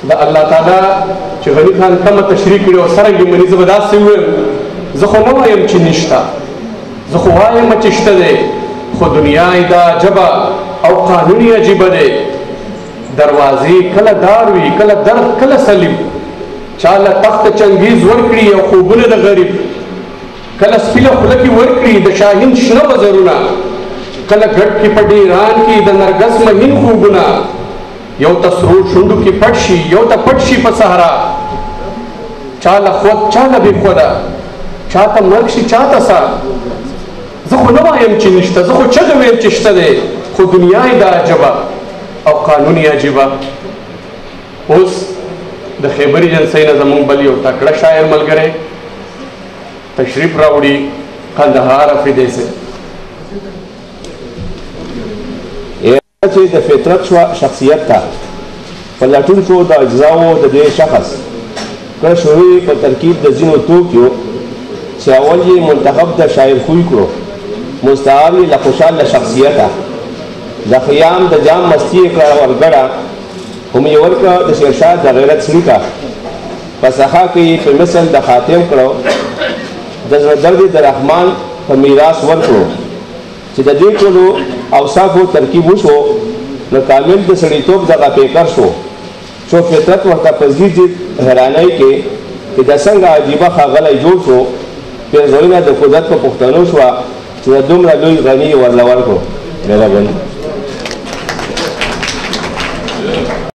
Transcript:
د الله تعالی چې غني خان کومه تشریح کړې او څرنګه مني زه به داسې ووایم زه خو نه وایم چې نشته زه خو وایم چې شته دی خو دنیا یې دا عجبه او قانون یې عجیبه دی دروازې کله دار وي کله درد کله صلیب چاله تخت چنګیز ورکړي او خوبونه د غریب کله سپینه خوله کې ورکړي د شاهین شنه وزرونه کله ګډ کې په ډیران کې د نرګس مهین خوبونه یو ته سرو شونډو کې پټ شي یو ته پټ شي په صحرا چاله خود چاله بې خوده چاته مرګ شي چاته سا زه خو نه وایم چې نشته زه خو چغه ویم چې شته دی خو دنیا یې دا عجبه او قانون یې عجیبه اوس د خیبر ایجنسۍ نه زموږ بل یو تکړه شاعر ملګری تشریف راوړي قندهار افریدی سے چې د فطرت شخصیت ته پلټونکو د اجزاو د دې شخص کله شوی په ترکیب د ځینو توکیو چې اول یې منتخب د شاعر خوی کړو مستعار یې له خوشحاله شخصیته د خیام د جام مستی یې کړه ورګړه هم یې ورکړه د شیرشاه د غیرت څړیکه په سخا کې یې په مثل د خاتم کړو د زړه درد د رحمان په میراث ورکړو چې د دې ټولو اوصافو ترکیب وشو نو کامل د سړیتوب دغه پیکر شو چو فطرت ورته پذیر دي حیرانۍ کې چې د څنګه عجیبه ښاغلی جوړ شو پیرزوینه د قدرت په پښتنو شوه چې د دومره لوی غني ورله ورکړو مهرباني